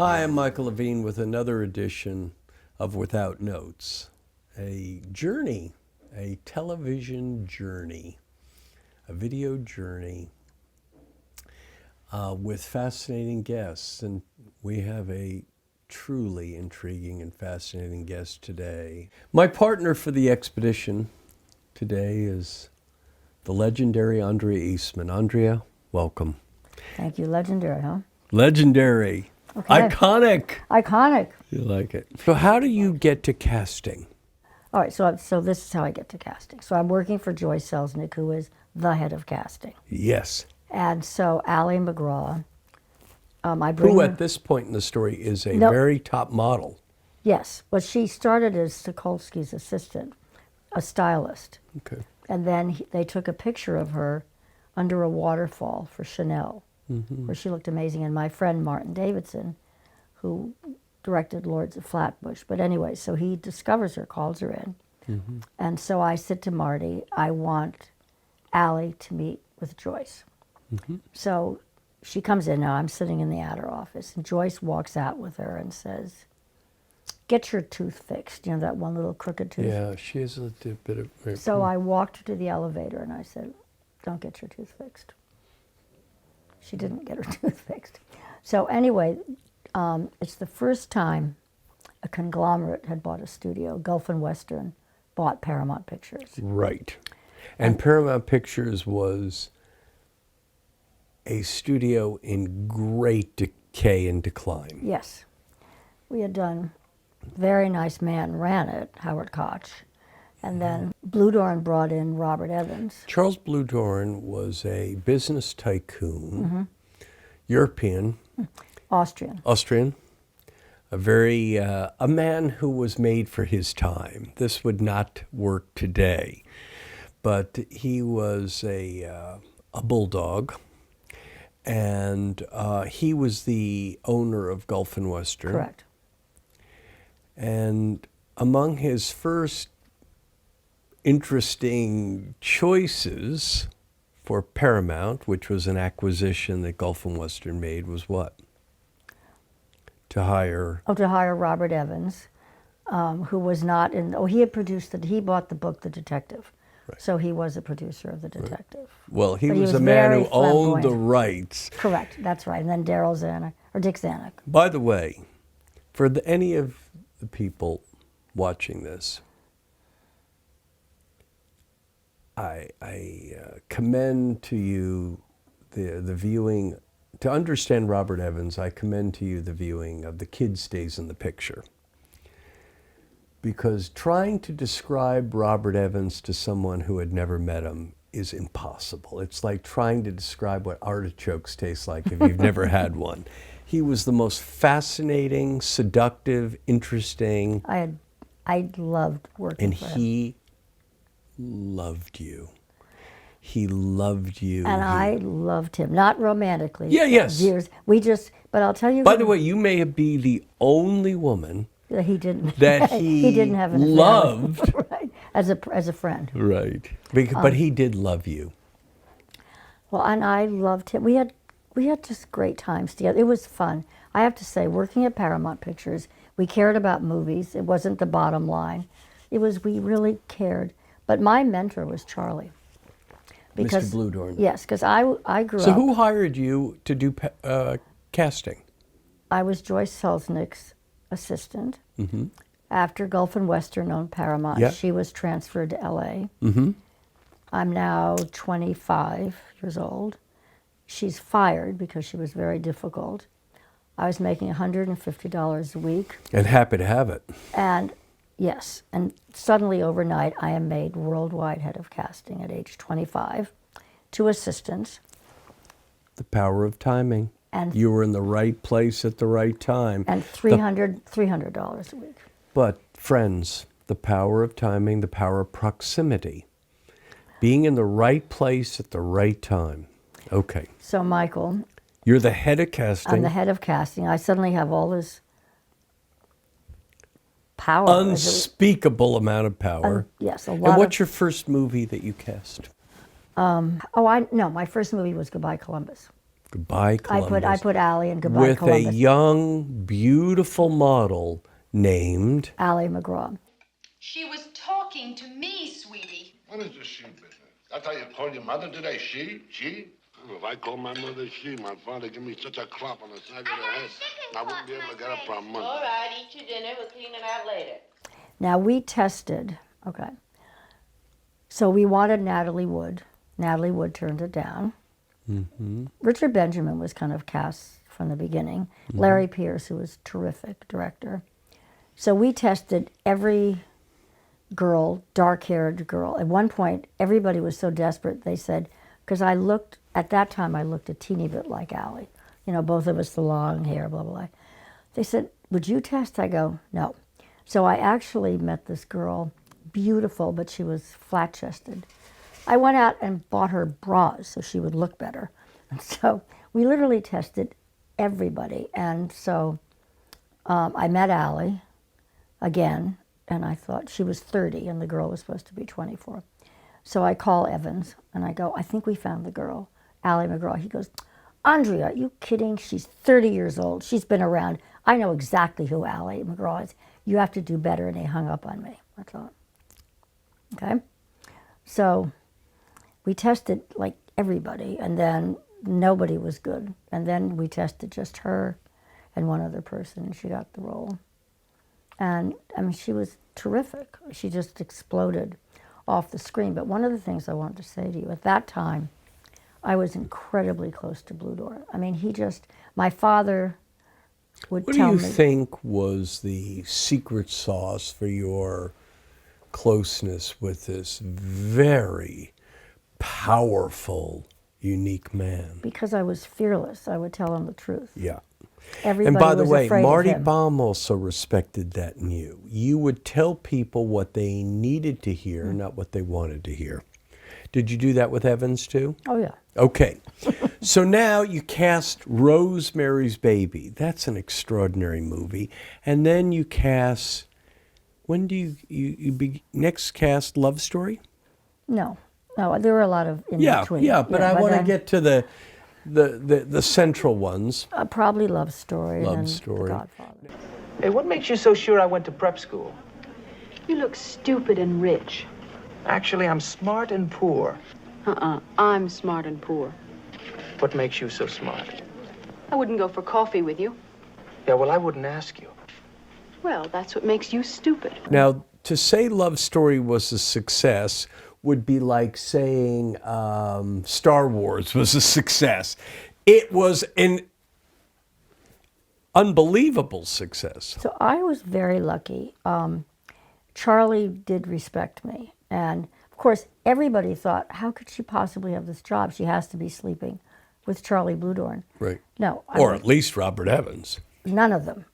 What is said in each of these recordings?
Hi, I'm Michael Levine with another edition of Without Notes, a journey, a television journey, a video journey with fascinating guests. And we have a truly intriguing and fascinating guest today. My partner for the expedition today is the legendary Andrea Eastman. Andrea, welcome. Thank you. Legendary, huh? Legendary. Okay. Iconic. Iconic. You like it. So how do you get to casting? All right, so this is how I get to casting. So I'm working for Joyce Selznick, who is the head of casting. Yes. And so Allie McGraw, I bring Who her, at this point in the story is a very top model. Yes, well, she started as Sokolsky's assistant, a stylist. Okay. And then they took a picture of her under a waterfall for Chanel, where she looked amazing. And my friend Martin Davidson, who directed Lords of Flatbush. But anyway, so he discovers her, calls her in. And so I said to Marty, I want Allie to meet with Joyce. So she comes in now, I'm sitting in the Adder office, and Joyce walks out with her and says, get your tooth fixed, you know, that one little crooked tooth. Yeah, she has a bit of... So I walked her to the elevator and I said, don't get your tooth fixed. She didn't get her tooth fixed. So anyway, it's the first time a conglomerate had bought a studio. Gulf and Western bought Paramount Pictures. Right. And Paramount Pictures was a studio in great decay and decline. Yes. We had done Very Nice Man ran it, Howard Koch. And then Bluedorn brought in Robert Evans. Charles Bluedorn was a business tycoon, European, Austrian, a man who was made for his time. This would not work today, but he was a bulldog, and he was the owner of Gulf and Western. Correct. And among his first interesting choices for Paramount, which was an acquisition that Gulf and Western made, was what? To hire... Oh, to hire Robert Evans, who was not in... Oh, he had produced he bought the book, The Detective. Right. So he was a producer of The Detective. Right. Well, he was a man who owned the rights. Correct, that's right. And then Daryl Zanuck, or Dick Zanuck. By the way, for any of the people watching this, I commend to you the viewing. To understand Robert Evans, I commend to you the viewing of The Kid Stays in the Picture. Because trying to describe Robert Evans to someone who had never met him is impossible. It's like trying to describe what artichokes taste like if you've never had one. He was the most fascinating, seductive, interesting. I loved working for him. And he loved you. He loved you. And I loved him, not romantically. Yeah, yes. Years. But I'll tell you. By the way, you may be the only woman that he didn't he didn't have an loved. Right, as a friend. Right, but he did love you. Well, and I loved him. We had just great times together. It was fun. I have to say, working at Paramount Pictures, we cared about movies. It wasn't the bottom line. We really cared. But my mentor was Charlie. Mr. Bluedorn. Yes, because I grew up. So who hired you to do casting? I was Joyce Selznick's assistant. After Gulf and Western owned Paramount, she was transferred to L.A. I'm now 25 years old. She's fired because she was very difficult. I was making $150 a week. And happy to have it. And yes, and suddenly overnight I am made worldwide head of casting at age 25, 2 assistants. The power of timing. And you were in the right place at the right time. And $300 a week. But friends, the power of timing, the power of proximity. Being in the right place at the right time. Okay. So Michael. You're the head of casting. I'm the head of casting. I suddenly have all this power. Unspeakable amount of power. Yes, a lot. And what's your first movie that you cast? My first movie was Goodbye Columbus. Goodbye, Columbus. I put Allie in Goodbye, with Columbus. With a young, beautiful model named Allie McGraw. She was talking to me, sweetie. What is this she business? That's how you call your mother today? She? Oh, if I call my mother she, my father give me such a clop on the side of the head, I wouldn't be able to get up for a month. All right, eat your dinner. We'll clean it out later. Now, we tested, okay. So we wanted Natalie Wood. Natalie Wood turned it down. Mm-hmm. Richard Benjamin was kind of cast from the beginning. Mm-hmm. Larry Pierce, who was a terrific director. So we tested every girl, dark-haired girl. At one point, everybody was so desperate, they said, because at that time, I looked a teeny bit like Allie. You know, both of us, the long hair, blah, blah, blah. They said, would you test? I go, no. So I actually met this girl, beautiful, but she was flat-chested. I went out and bought her bras so she would look better. And so we literally tested everybody. And so I met Allie again, and I thought she was 30 and the girl was supposed to be 24. So I call Evans and I go, I think we found the girl, Allie McGraw. He goes, Andrea, are you kidding? She's 30 years old. She's been around. I know exactly who Allie McGraw is. You have to do better. And he hung up on me. I thought, okay. So we tested like everybody, and then nobody was good. And then we tested just her and one other person, and she got the role. And I mean, she was terrific. She just exploded off the screen. But one of the things I wanted to say to you, at that time, I was incredibly close to Blue Door. I mean, my father would tell me. What do you think was the secret sauce for your closeness with this very powerful, unique man? Because I was fearless. I would tell him the truth. Yeah. Everybody and by the way, Marty of him. Baum also respected that in you. You would tell people what they needed to hear, not what they wanted to hear. Did you do that with Evans too? Oh, yeah. Okay. So now you cast Rosemary's Baby. That's an extraordinary movie. And then you cast, when do you next cast Love Story? No, there were a lot of in between. Yeah, but I want to get to the central ones. Probably Love Story. Love and Story. The Godfather. Hey, what makes you so sure I went to prep school? You look stupid and rich. Actually, I'm smart and poor. I'm smart and poor. What makes you so smart? I wouldn't go for coffee with you. Yeah, well, I wouldn't ask you. Well, that's what makes you stupid. Now, to say Love Story was a success would be like saying Star Wars was a success. It was an unbelievable success. So I was very lucky. Charlie did respect me. And, of course, everybody thought, how could she possibly have this job? She has to be sleeping with Charlie Bluedorn. Right. No. Or at least Robert Evans. None of them.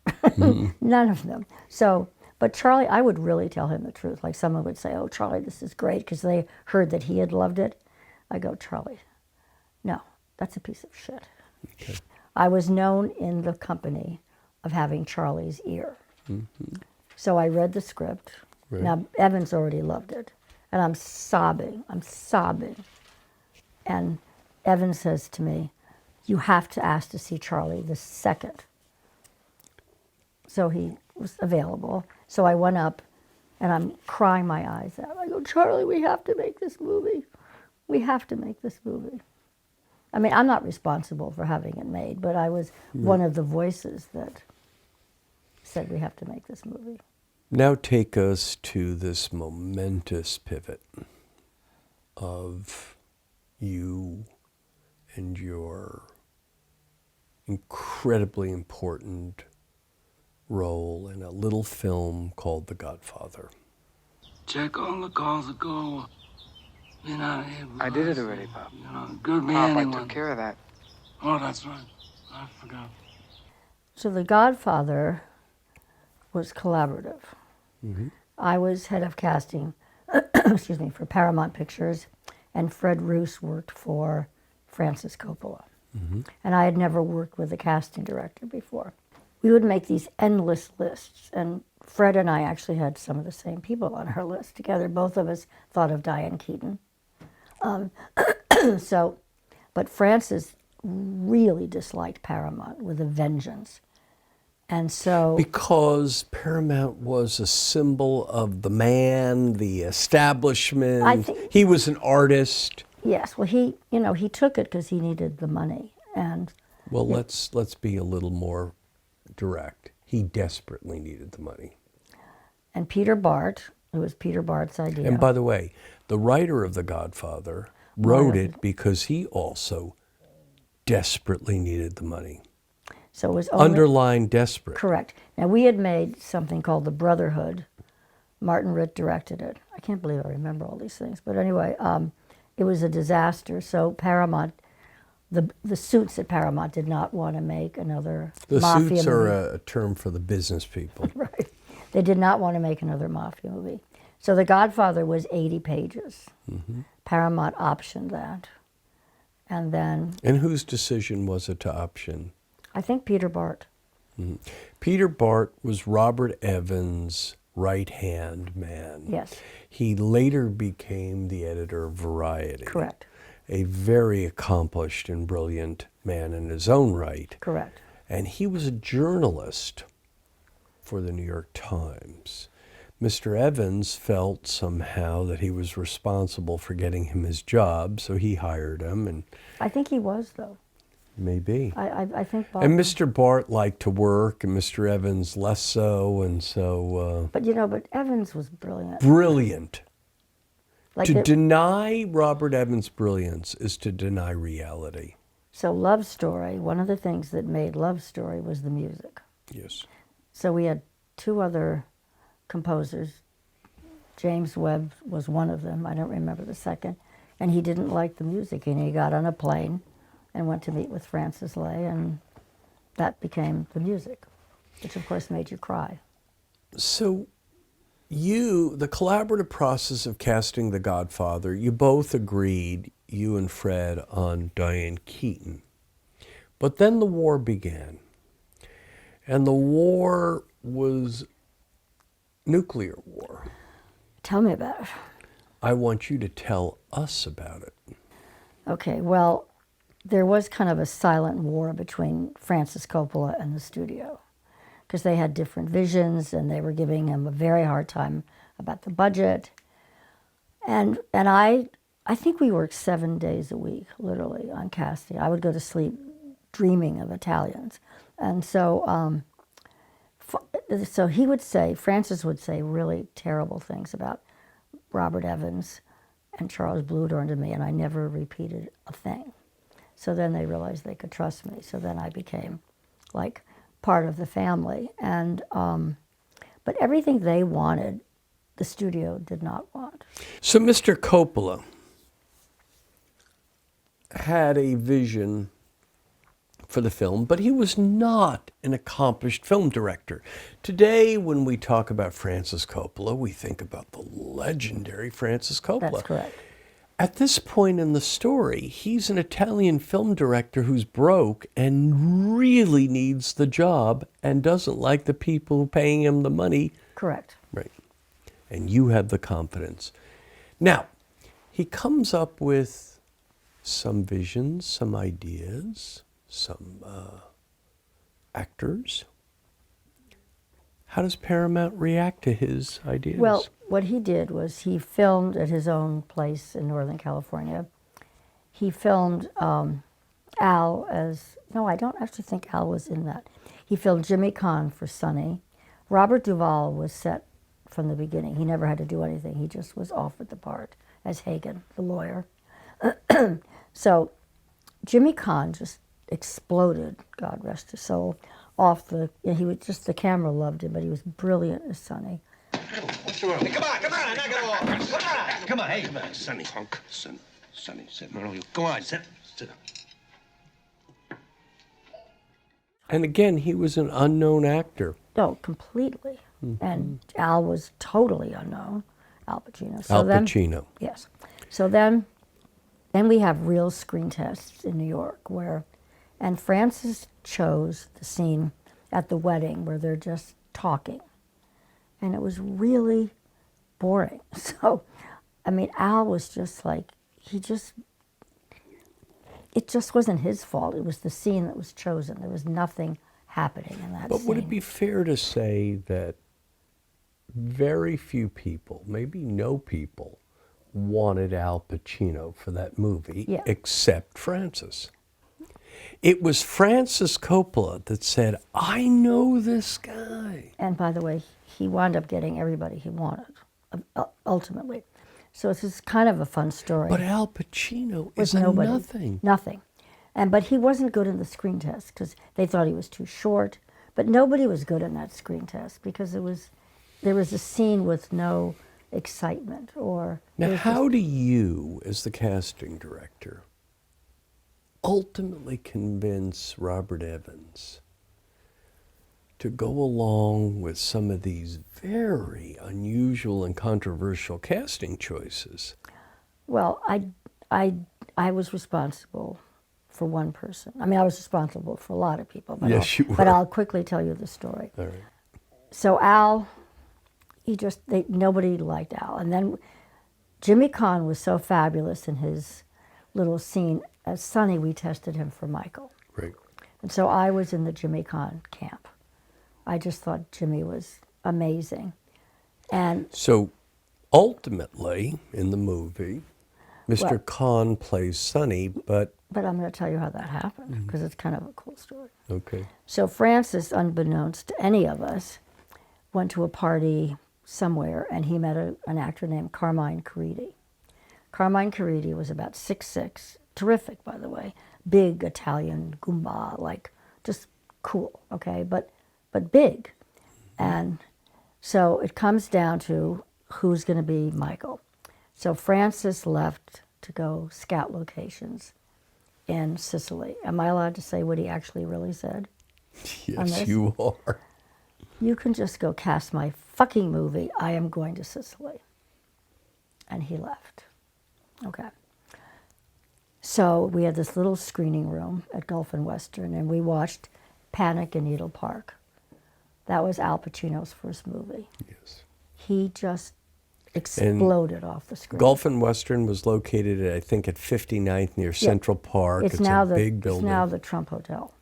None of them. So, but Charlie, I would really tell him the truth. Like someone would say, oh, Charlie, this is great, because they heard that he had loved it. I go, Charlie, no, that's a piece of shit. Okay. I was known in the company of having Charlie's ear. Mm-hmm. So I read the script. Right. Now, Evans already loved it. And I'm sobbing. And Evans says to me, you have to ask to see Charlie the second. So he was available. So I went up, and I'm crying my eyes out. I go, Charlie, we have to make this movie. We have to make this movie. I mean, I'm not responsible for having it made, but I was one of the voices that said we have to make this movie. Now take us to this momentous pivot of you and your incredibly important role in a little film called The Godfather. Check on the calls that go. You're not here. I did it already, Pop. You know, good be Pop, anyone. I took care of that. Oh, that's right. I forgot. So The Godfather was collaborative. Mm-hmm. I was head of casting, excuse me, for Paramount Pictures, and Fred Roos worked for Francis Coppola. Mm-hmm. And I had never worked with a casting director before. We would make these endless lists, and Fred and I actually had some of the same people on our list together. Both of us thought of Diane Keaton. But Francis really disliked Paramount with a vengeance. And so... Because Paramount was a symbol of the man, the establishment. He was an artist. Yes, well, he took it because he needed the money. And well, let's be a little more direct. He desperately needed the money. And Peter Bart, it was Peter Bart's idea. And by the way, the writer of The Godfather wrote it because he also desperately needed the money. So it was underlined desperate. Correct. Now, we had made something called The Brotherhood. Martin Ritt directed it. I can't believe I remember all these things. But anyway, it was a disaster. So Paramount, the suits at Paramount did not want to make another mafia movie. The suits are a term for the business people. Right. They did not want to make another mafia movie. So The Godfather was 80 pages. Mm-hmm. Paramount optioned that. And then... And whose decision was it to option? I think Peter Bart. Mm-hmm. Peter Bart was Robert Evans' right-hand man. Yes. He later became the editor of Variety. Correct. A very accomplished and brilliant man in his own right. Correct. And he was a journalist for the New York Times. Mr. Evans felt somehow that he was responsible for getting him his job, so he hired him. And I think he was, though. Maybe. I think Bart. And Mr. Bart liked to work, and Mr. Evans less so, and so... but Evans was brilliant. Brilliant. Like to deny Robert Evans' brilliance is to deny reality. So Love Story, one of the things that made Love Story was the music. Yes. So we had two other composers. James Webb was one of them. I don't remember the second. And he didn't like the music, and he got on a plane and went to meet with Francis Lay, and that became the music, which of course made you cry. So the collaborative process of casting The Godfather, you both agreed, you and Fred, on Diane Keaton. But then the war began. And the war was nuclear war. Tell me about it. I want you to tell us about it. Okay, well, there was kind of a silent war between Francis Coppola and the studio because they had different visions and they were giving him a very hard time about the budget. And I think we worked 7 days a week, literally, on casting. I would go to sleep dreaming of Italians. And so he would say, Francis would say really terrible things about Robert Evans and Charles Bluhdorn to me, and I never repeated a thing. So then they realized they could trust me. So then I became like part of the family. And but everything they wanted, the studio did not want. So Mr. Coppola had a vision for the film, but he was not an accomplished film director. Today, when we talk about Francis Coppola, we think about the legendary Francis Coppola. That's correct. At this point in the story, he's an Italian film director who's broke and really needs the job and doesn't like the people paying him the money. Correct. Right. And you have the confidence. Now, he comes up with some visions, some ideas, some actors. How does Paramount react to his ideas? Well, what he did was he filmed at his own place in Northern California. He filmed Al as, no, I don't actually think Al was in that. He filmed Jimmy Caan for Sonny. Robert Duvall was set from the beginning. He never had to do anything. He just was offered the part as Hagen, the lawyer. So Jimmy Caan just exploded, God rest his soul, off the, he was just, the camera loved him, but he was brilliant as Sonny. What's the world? Hey, come on, knock it off. Come on, hey, come on. Sonny, punk. Sonny, sit. No, you go on, sit down. And again, he was an unknown actor. Oh, completely. Mm-hmm. And Al was totally unknown. Al Pacino. So Pacino. Yes. So then we have real screen tests in New York where, and Francis chose the scene at the wedding where they're just talking. And it was really boring. So, I mean, Al was just like, it just wasn't his fault. It was the scene that was chosen. There was nothing happening in that But scene. would it be fair to say that very few people, maybe no people, wanted Al Pacino for that movie, except Francis? It was Francis Coppola that said, I know this guy. And by the way, he wound up getting everybody he wanted, ultimately. So it's just kind of a fun story. But Al Pacino was is nobody, nothing. Nothing. But he wasn't good in the screen test because they thought he was too short. But nobody was good in that screen test because there was a scene with no excitement. Now, how do you, as the casting director, ultimately convince Robert Evans to go along with some of these very unusual and controversial casting choices? Well, I was responsible for one person. I mean, I was responsible for a lot of people. But Yes, you were. But I'll quickly tell you the story. All right. So Al, nobody liked Al. And then Jimmy Caan was so fabulous in his little scene. As Sonny, we tested him for Michael. Right. And so I was in the Jimmy Caan camp. I just thought Jimmy was amazing. And so ultimately, in the movie, Mr. Caan plays Sonny, but I'm going to tell you how that happened, because it's kind of a cool story. okay. So Francis, unbeknownst to any of us, went to a party somewhere, and he met an actor named Carmine Caridi. Carmine Caridi was about 6'6", terrific, by the way, big Italian Goomba, like just cool, okay, but big. And so it comes down to who's going to be Michael. So Francis left to go scout locations in Sicily. Am I allowed to say what he actually really said? Yes, you are. You can just go cast my fucking movie. I am going to Sicily. And he left. Okay. So we had this little screening room at Gulf and Western, and we watched Panic in Needle Park. That was Al Pacino's first movie. Yes. He just exploded off the screen. Gulf and Western was located, I think, at 59th near Central Park. It's now a big building. It's now the Trump Hotel.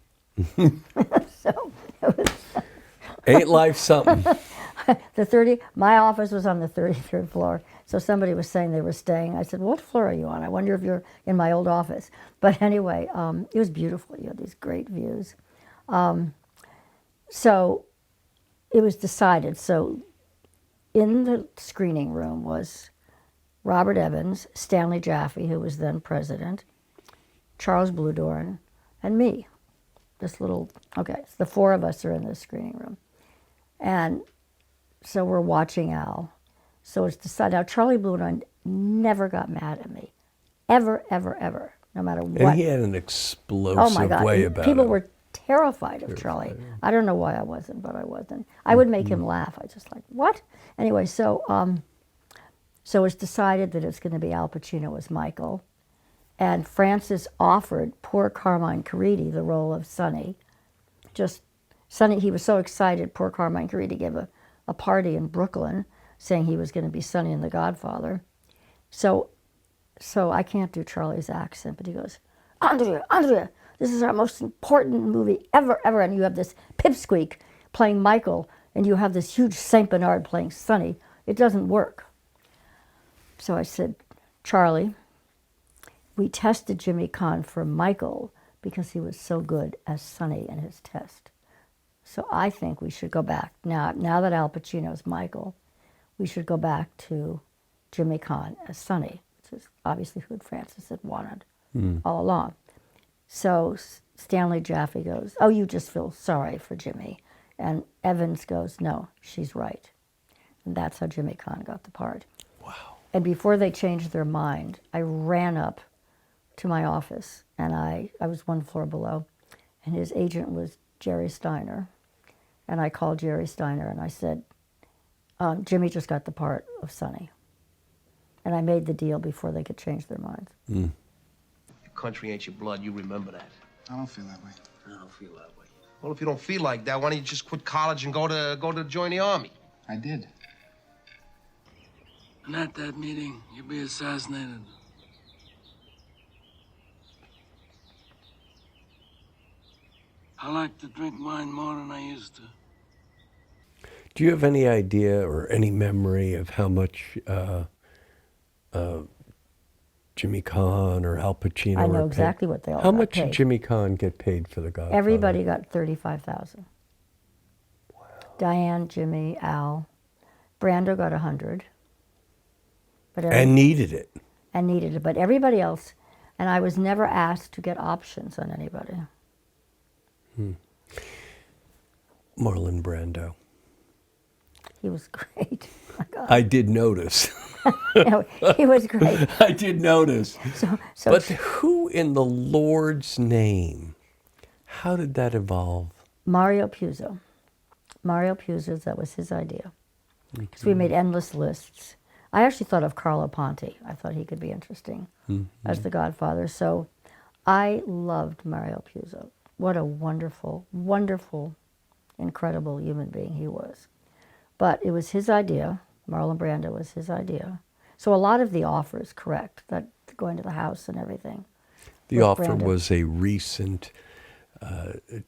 So it was Ain't life something? My office was on the 33rd floor. So somebody was saying they were staying. I said, what floor are you on? I wonder if you're in my old office. But anyway, it was beautiful. You had these great views. So it was decided. So in the screening room was Robert Evans, Stanley Jaffe, who was then president, Charles Bluedorn, and me. So the four of us are in the screening room. And so we're watching Al. So it's decided. Now, Charlie Bluedorn never got mad at me. Ever, ever, ever. No matter what. And he had an explosive way about it. People were terrified of Charlie. I don't know why I wasn't, but I wasn't. I would make him laugh. I just like, what? Anyway, so it's decided that it's going to be Al Pacino as Michael. And Francis offered poor Carmine Caridi the role of Sonny. Sonny, he was so excited, poor Carmine Caridi gave a party in Brooklyn saying he was going to be Sonny in The Godfather. So I can't do Charlie's accent, but he goes, Andrea, this is our most important movie ever, ever, and you have this pipsqueak playing Michael, and you have this huge Saint Bernard playing Sonny. It doesn't work. So I said, Charlie, we tested Jimmy Caan for Michael because he was so good as Sonny in his test. So I think we should go back. Now that Al Pacino's Michael, we should go back to Jimmy Caan as Sonny, which is obviously who Francis had wanted all along. So Stanley Jaffe goes, oh, you just feel sorry for Jimmy. And Evans goes, no, she's right. And that's how Jimmy Caan got the part. Wow. And before they changed their mind, I ran up to my office, and I was one floor below, and his agent was Jerry Steiner. And I called Jerry Steiner, and I said, Jimmy just got the part of Sonny. And I made the deal before they could change their minds. Your country ain't your blood, you remember that. I don't feel that way. I don't feel that way. Well, if you don't feel like that, why don't you just quit college and go to join the army? I did. And at that meeting, you'll be assassinated. I like to drink wine more than I used to. Do you have any idea or any memory of how much Jimmy Caan or Al Pacino I know were exactly paid? what they all How got much paid. did Jimmy Caan get paid for The Godfather? Everybody got $35,000. Wow. Diane, Jimmy, Al. Brando got 100. And needed it. And needed it. But everybody else, and I was never asked to get options on anybody. Marlon Brando. He was great. My God. I did notice. No, he was great. I did notice. So But who in the Lord's name? How did that evolve? Mario Puzo. Mario Puzo, that was his idea. Because we made endless lists. I actually thought of Carlo Ponti. I thought he could be interesting as the Godfather. So I loved Mario Puzo. What a wonderful, wonderful, incredible human being he was. But it was his idea. Marlon Brando was his idea. So a lot of the offer is correct, that going to the house and everything. The Offer was a recent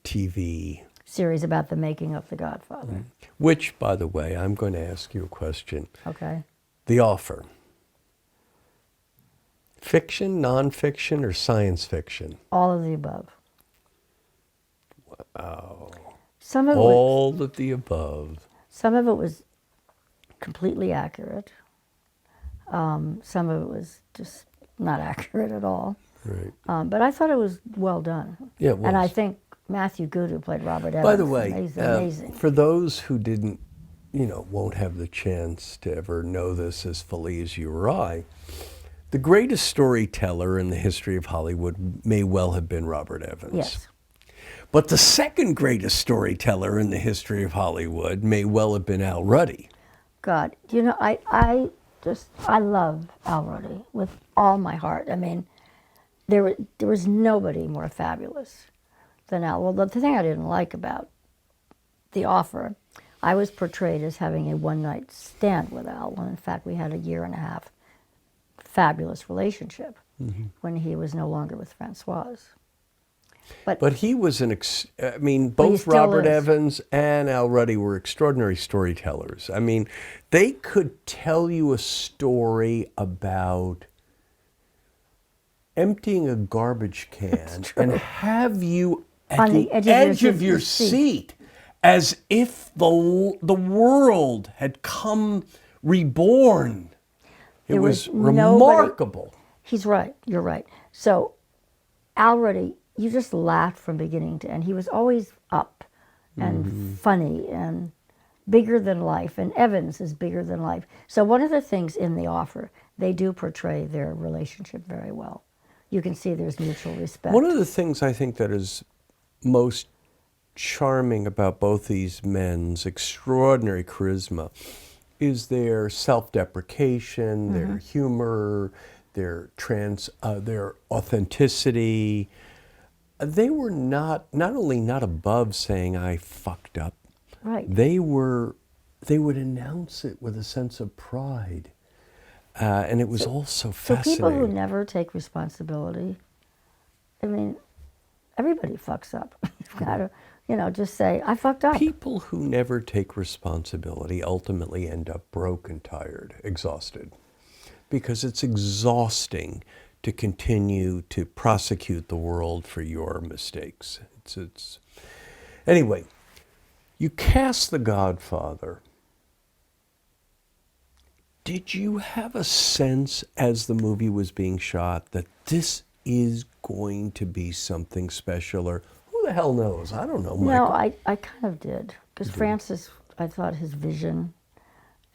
TV series about the making of The Godfather. Which, by the way, I'm going to ask you a question. Okay. The Offer. Fiction, nonfiction, or science fiction? All of the above. Wow. Some of all of the above. Some of it was completely accurate. Some of it was just not accurate at all. Right. But I thought it was well done. Yeah, it was. And I think Matthew Good, who played Robert Evans, by the way, amazing. For those who didn't, won't have the chance to ever know this as fully as you or I, the greatest storyteller in the history of Hollywood may well have been Robert Evans. Yes. But the second greatest storyteller in the history of Hollywood may well have been Al Ruddy. God, I love Al Ruddy with all my heart. I mean, there was nobody more fabulous than Al. Well, the thing I didn't like about The Offer, I was portrayed as having a one-night stand with Al, when in fact we had a 1.5-year fabulous relationship when he was no longer with Francoise. But he was both Robert is. Evans and Al Ruddy were extraordinary storytellers. I mean, they could tell you a story about emptying a garbage can and have you at On the edge of your seat as if the world had come reborn. It was remarkable. He's right. You're right. So Al Ruddy, you just laughed from beginning to end. He was always up and funny and bigger than life. And Evans is bigger than life. So one of the things in The Offer, they do portray their relationship very well. You can see there's mutual respect. One of the things I think that is most charming about both these men's extraordinary charisma is their self-deprecation, their humor, their authenticity. They were not only not above saying I fucked up. Right. They would announce it with a sense of pride. And it was also fascinating. So people who never take responsibility, I mean, everybody fucks up. You've got to, just say, I fucked up. People who never take responsibility ultimately end up broke and tired, exhausted. Because it's exhausting to continue to prosecute the world for your mistakes. Anyway, you cast The Godfather. Did you have a sense as the movie was being shot that this is going to be something special, or who the hell knows? I don't know, Michael. No, I kind of did. Because Francis, I thought his vision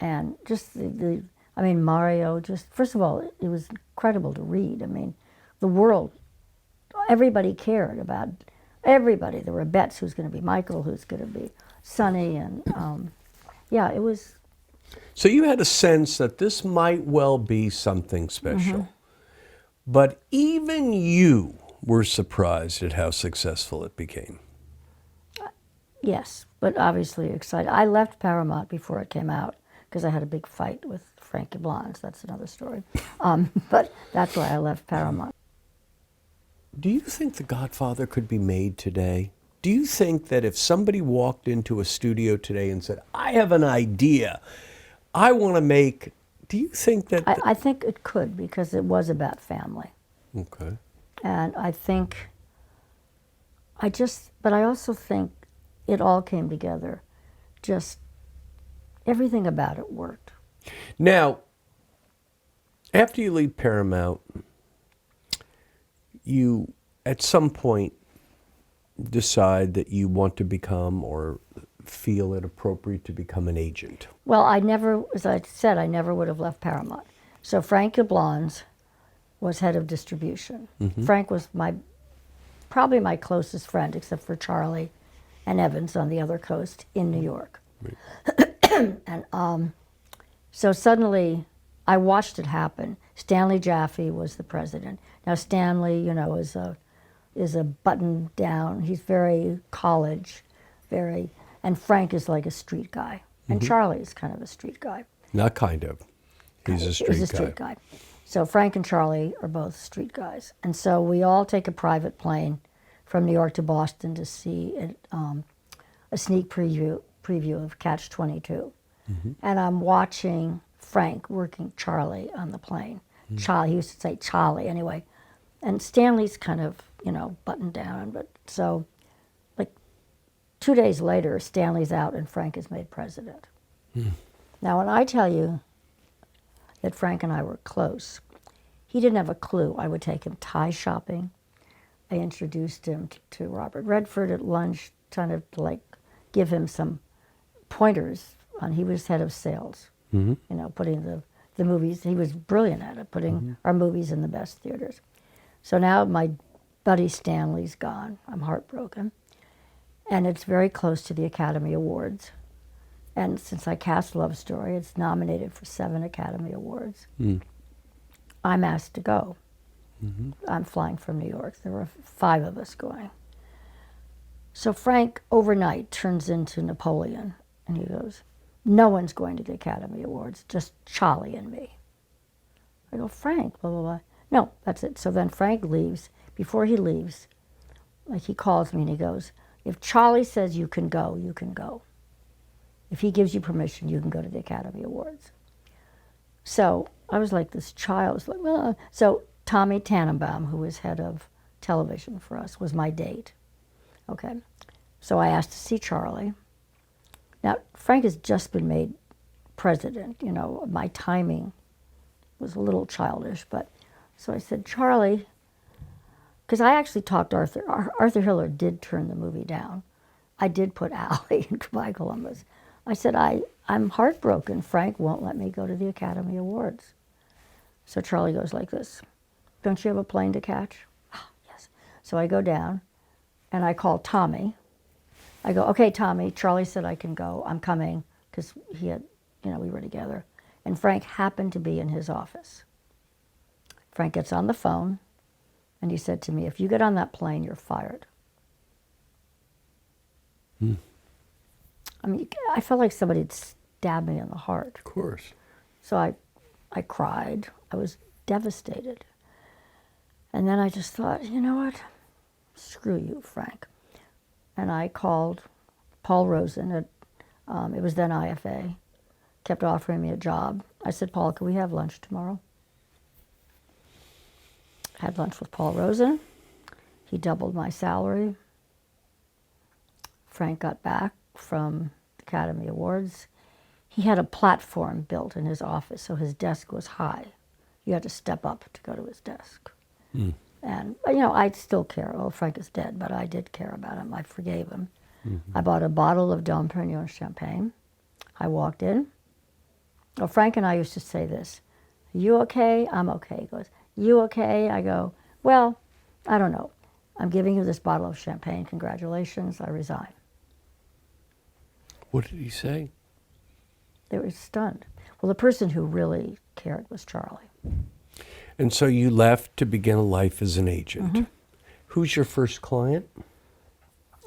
and just Mario, first of all, it was incredible to read. I mean, the world, everybody cared about everybody. There were bets who's going to be Michael, who's going to be Sonny, and it was. So you had a sense that this might well be something special. But even you were surprised at how successful it became. Yes, but obviously excited. I left Paramount before it came out because I had a big fight with Frankie Blondes. That's another story. But that's why I left Paramount. Do you think The Godfather could be made today? Do you think that if somebody walked into a studio today and said, I have an idea, I want to make, do you think that... I think it could, because it was about family. Okay. And I think, but I also think it all came together. Just everything about it worked. Now, after you leave Paramount, you, at some point, decide that you want to become or feel it appropriate to become an agent. Well, I never, as I said, I never would have left Paramount. So Frank Yablans was head of distribution. Frank was probably my closest friend, except for Charlie and Evans on the other coast in New York. Right. And so suddenly, I watched it happen. Stanley Jaffe was the president. Now Stanley, you know, is a button down. He's very college, and Frank is like a street guy, and Charlie is kind of a street guy. Not kind of. He's a street guy. He's a street guy. So Frank and Charlie are both street guys, and so we all take a private plane from New York to Boston to see a sneak preview of Catch-22, and I'm watching Frank working Charlie on the plane. Charlie, he used to say Charlie anyway, and Stanley's kind of, you know, buttoned down. But so, like 2 days later, Stanley's out and Frank is made president. Now, when I tell you that Frank and I were close, he didn't have a clue. I would take him tie shopping. I introduced him to Robert Redford at lunch, trying to like give him some pointers on. He was head of sales. You know, putting the movies. He was brilliant at it, putting our movies in the best theaters. So now my buddy Stanley's gone. I'm heartbroken. And it's very close to the Academy Awards. And since I cast Love Story, it's nominated for 7 Academy Awards. I'm asked to go. I'm flying from New York. There were 5 of us going. So Frank overnight turns into Napoleon, and he goes, no one's going to the Academy Awards, just Charlie and me. I go, Frank, blah, blah, blah. No, that's it. So then Frank leaves. Before he leaves, like he calls me and he goes, if Charlie says you can go, you can go. If he gives you permission, you can go to the Academy Awards. So I was like this child. Like, well. So Tommy Tannenbaum, who was head of television for us, was my date. Okay. So I asked to see Charlie. Now, Frank has just been made president. You know, my timing was a little childish, but so I said, Charlie, because I actually talked to Arthur Hiller did turn the movie down. I did put Allie in Goodbye Columbus. I said, I'm heartbroken. Frank won't let me go to the Academy Awards. So Charlie goes like this, don't you have a plane to catch? Oh, yes. So I go down and I call Tommy. I go, okay, Tommy, Charlie said I can go. I'm coming, because he had, you know, we were together. And Frank happened to be in his office. Frank gets on the phone, and he said to me, if you get on that plane, you're fired. I mean, I felt like somebody had stabbed me in the heart. Of course. So I cried. I was devastated. And then I just thought, you know what? Screw you, Frank. And I called Paul Rosen at, it was then IFA, kept offering me a job. I said, Paul, can we have lunch tomorrow? Had lunch with Paul Rosen. He doubled my salary. Frank got back from the Academy Awards. He had a platform built in his office, so his desk was high. You had to step up to go to his desk. And, you know, I still care. Oh, Frank is dead, but I did care about him. I forgave him. I bought a bottle of Dom Perignon champagne. I walked in. Oh, Frank and I used to say this, you okay? I'm okay. He goes, you okay? I go, well, I don't know. I'm giving you this bottle of champagne. Congratulations, I resign. What did he say? They were stunned. Well, the person who really cared was Charlie. And so you left to begin a life as an agent. Who's your first client?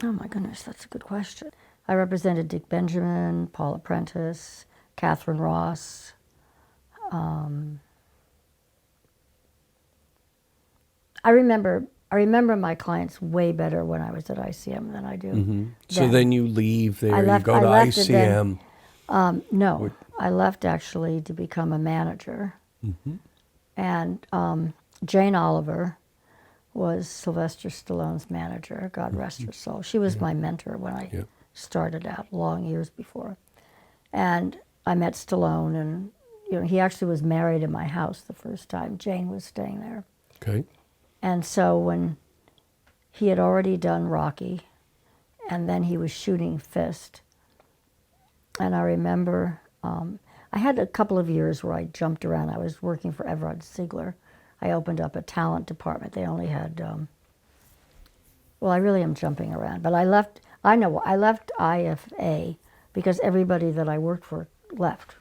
Oh my goodness, that's a good question. I represented Dick Benjamin, Paula Prentice, Catherine Ross. I remember I remember my clients way better when I was at ICM than I do. So then you leave there, you go to left and then- ICM. No, I left actually to become a manager. And Jane Oliver was Sylvester Stallone's manager, God rest her soul. She was my mentor when I started out, long years before. And I met Stallone, and he actually was married in my house the first time. Jane was staying there. Okay. And so when he had already done Rocky, and then he was shooting Fist, and I remember I had a couple of years where I jumped around. I was working for Everett Ziegler. I opened up a talent department. They only had, well, I really am jumping around, but I left IFA because everybody that I worked for left.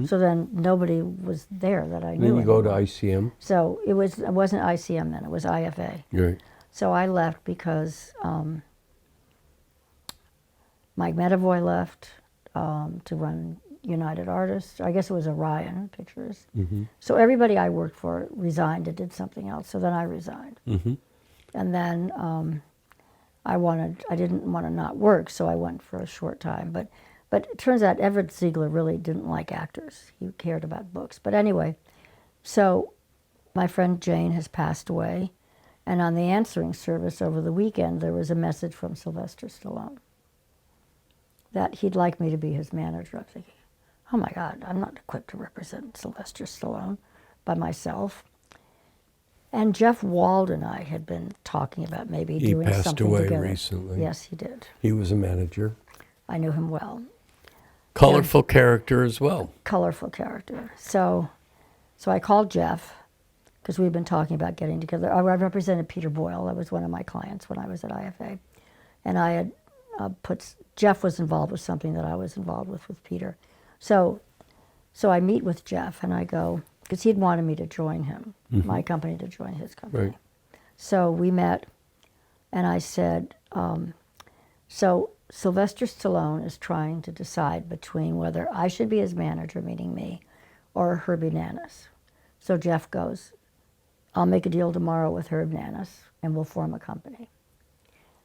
So then nobody was there that I knew. Then you go to anymore. ICM. So it wasn't ICM then, it was IFA. Right. So I left because Mike Medavoy left to run United Artists. I guess it was Orion Pictures. So everybody I worked for resigned and did something else. So then I resigned. And then I didn't want to not work, so I went for a short time. But it turns out Everett Ziegler really didn't like actors. He cared about books. But anyway, so my friend Jane has passed away. And on the answering service over the weekend, there was a message from Sylvester Stallone that he'd like me to be his manager. I'm thinking, oh my God, I'm not equipped to represent Sylvester Stallone by myself. And Jeff Wald and I had been talking about maybe doing something together. He passed away recently. Yes, he did. He was a manager. I knew him well. Colorful character as well. Colorful character. So I called Jeff, because we'd been talking about getting together. I represented Peter Boyle. That was one of my clients when I was at IFA. And I had Jeff was involved with something that I was involved with Peter. So I meet with Jeff and I go, because he'd wanted me to join him, my company to join his company. Right. So we met and I said, so Sylvester Stallone is trying to decide between whether I should be his manager, meaning me, or Herbie Nanas. So Jeff goes, I'll make a deal tomorrow with Herb Nanas and we'll form a company.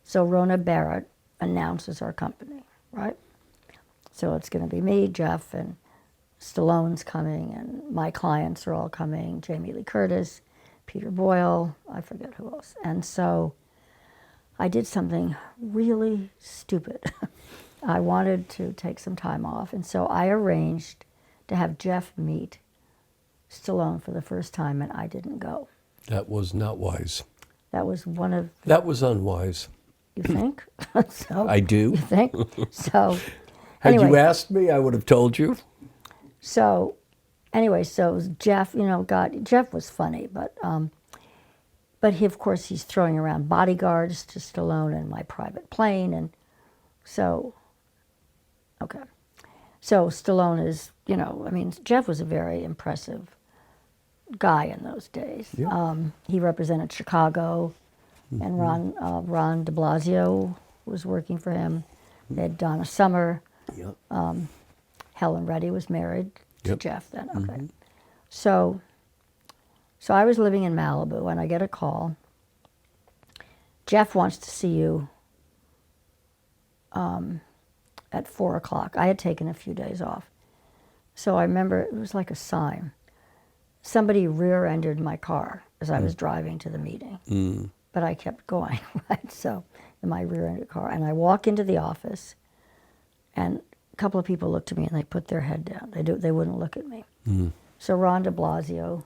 So Rona Barrett announces our company, right? So it's going to be me, Jeff, and Stallone's coming, and my clients are all coming, Jamie Lee Curtis, Peter Boyle, I forget who else. And so I did something really stupid. I wanted to take some time off, and so I arranged to have Jeff meet Stallone for the first time, and I didn't go. That was not wise. That was one of... That was unwise. You think? So, I do. You think? So... Had anyway, you asked me, I would have told you. So, anyway, so Jeff, Jeff was funny, but he, of course, he's throwing around bodyguards to Stallone and my private plane, and so, okay. So Stallone is, Jeff was a very impressive guy in those days. Yeah. He represented Chicago, and Ron de Blasio was working for him. They had Donna Summer. Yep. Helen Reddy was married to Yep. Jeff then. Okay. So I was living in Malibu and I get a call. Jeff wants to see you at 4 o'clock. I had taken a few days off. So I remember it was like a sign. Somebody rear-ended my car as I was driving to the meeting. But I kept going, right? So in my rear-ended car. And I walk into the office and a couple of people looked at me and they put their head down. They wouldn't look at me. So Ron de Blasio,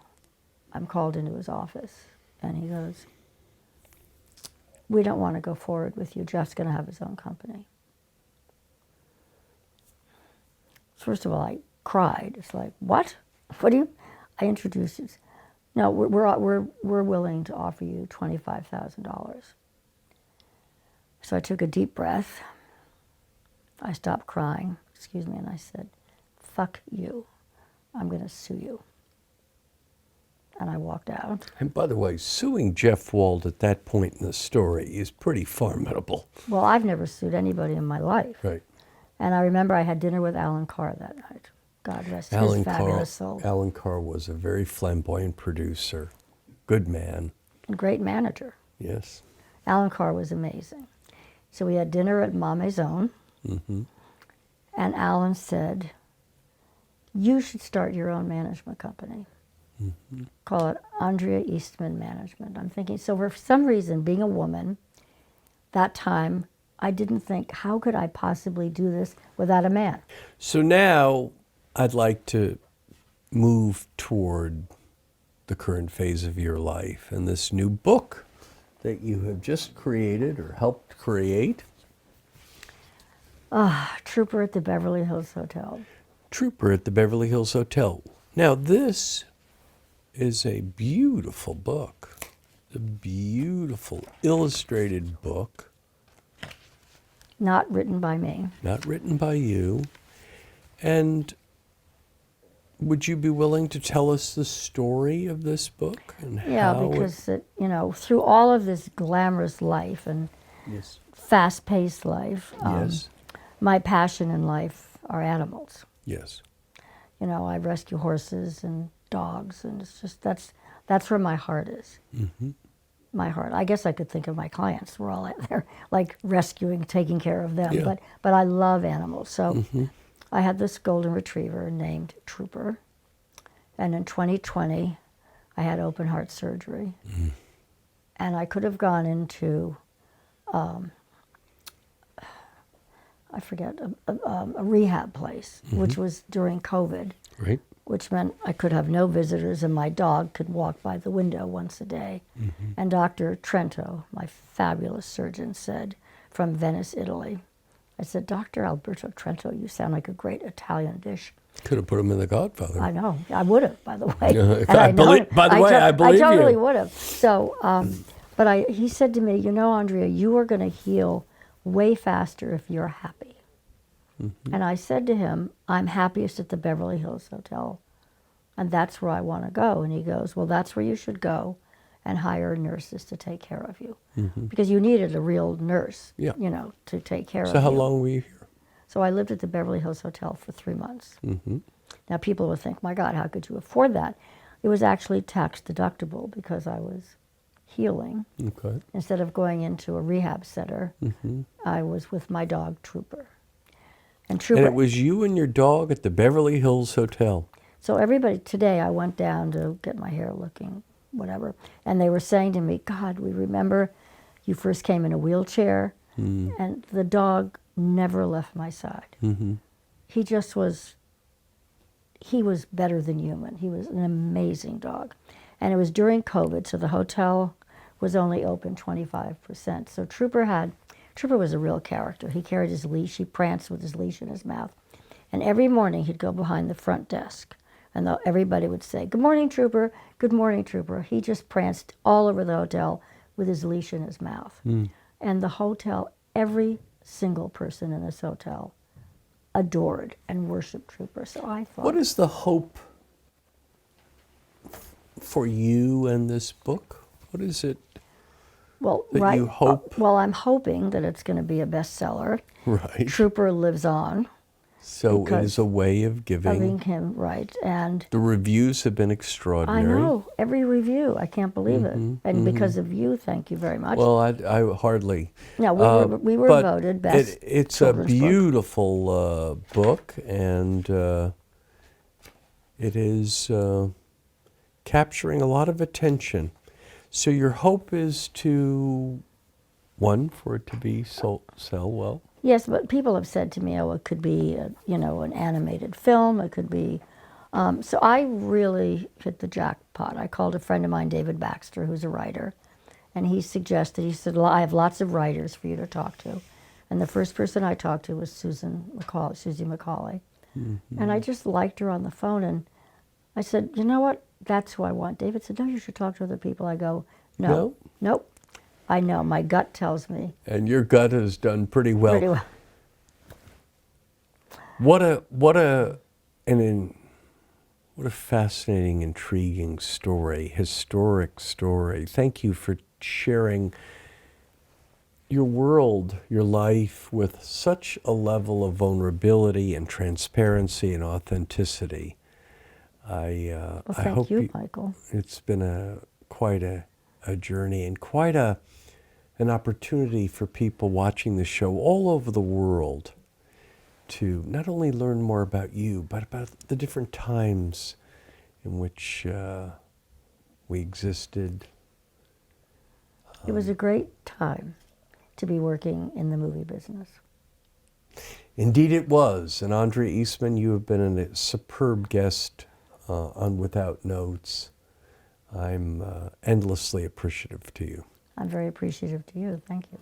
I'm called into his office and he goes, we don't want to go forward with you. Jeff's going to have his own company. First of all, I cried. It's like, what? What do you? I introduced it. No, we're willing to offer you $25,000. So I took a deep breath. I stopped crying, and I said, fuck you. I'm going to sue you. And I walked out. And by the way, suing Jeff Wald at that point in the story is pretty formidable. Well, I've never sued anybody in my life. Right. And I remember I had dinner with Alan Carr that night. God rest his fabulous soul. Alan Carr was a very flamboyant producer, good man. And great manager. Yes. Alan Carr was amazing. So we had dinner at Ma Maison, and Alan said, you should start your own management company. Call it Andrea Eastman Management. I'm thinking, so for some reason, being a woman, that time, I didn't think, how could I possibly do this without a man? So now I'd like to move toward the current phase of your life and this new book that you have just created or helped create. Trooper at the Beverly Hills Hotel. Trooper at the Beverly Hills Hotel. Now this is a beautiful book, a beautiful illustrated book. Not written by me. Not written by you. And would you be willing to tell us the story of this book and how because through all of this glamorous life and Yes. fast-paced life, Yes. my passion in life are animals. Yes. I rescue horses and dogs, and it's just that's where my heart is. My heart. I guess I could think of my clients. We're all out there, like rescuing, taking care of them. Yeah. But I love animals. So I had this golden retriever named Trooper, and in 2020, I had open heart surgery, and I could have gone into, I forget, a rehab place, which was during COVID. Right. Which meant I could have no visitors and my dog could walk by the window once a day. And Dr. Trento, my fabulous surgeon, said, from Venice, Italy, I said, Dr. Alberto Trento, you sound like a great Italian dish. Could have put him in The Godfather. I know. I would have, by the way. I believe I totally you. would have. So, he said to me, Andrea, you are going to heal way faster if you're happy. And I said to him, I'm happiest at the Beverly Hills Hotel, and that's where I want to go. And he goes, well, that's where you should go and hire nurses to take care of you. Because you needed a real nurse, to take care of you. So how long were you here? So I lived at the Beverly Hills Hotel for 3 months. Now people would think, my God, how could you afford that? It was actually tax deductible because I was healing. Okay. Instead of going into a rehab center, I was with my dog, Trooper. And it was you and your dog at the Beverly Hills Hotel. So everybody, today I went down to get my hair looking, whatever, and they were saying to me, God, we remember you first came in a wheelchair, and the dog never left my side. He just was, he was better than human. He was an amazing dog. And it was during COVID, so the hotel was only open 25%. So Trooper was a real character. He carried his leash. He pranced with his leash in his mouth. And every morning he'd go behind the front desk. And everybody would say, good morning, Trooper. Good morning, Trooper. He just pranced all over the hotel with his leash in his mouth. And the hotel, every single person in this hotel adored and worshiped Trooper. So I thought... What is the hope for you and this book? What is it? Well, that you hope? Well, I'm hoping that it's going to be a bestseller. Right. Trooper lives on. So it is a way of giving him, right. And the reviews have been extraordinary. I know, every review. I can't believe it. And because of you, thank you very much. Well, I hardly. No, we were voted best. It's a beautiful book, and it is capturing a lot of attention. So your hope is to, one, for it to be sell well? Yes, but people have said to me, oh, it could be, an animated film. It could be, so I really hit the jackpot. I called a friend of mine, David Baxter, who's a writer, and he said, well, I have lots of writers for you to talk to. And the first person I talked to was Susan McCauley. And I just liked her on the phone, and I said, you know what? That's who I want. David said, no, you should talk to other people. I go, nope. I know, my gut tells me. And your gut has done pretty well. Pretty well. What a fascinating, intriguing story, historic story. Thank you for sharing your world, your life with such a level of vulnerability and transparency and authenticity. I hope you, Michael. It's been quite a a journey and quite an opportunity for people watching the show all over the world to not only learn more about you, but about the different times in which we existed. It was a great time to be working in the movie business. Indeed it was. And Andrea Eastman, you have been a superb guest on Without Notes. I'm endlessly appreciative to you. I'm very appreciative to you. Thank you.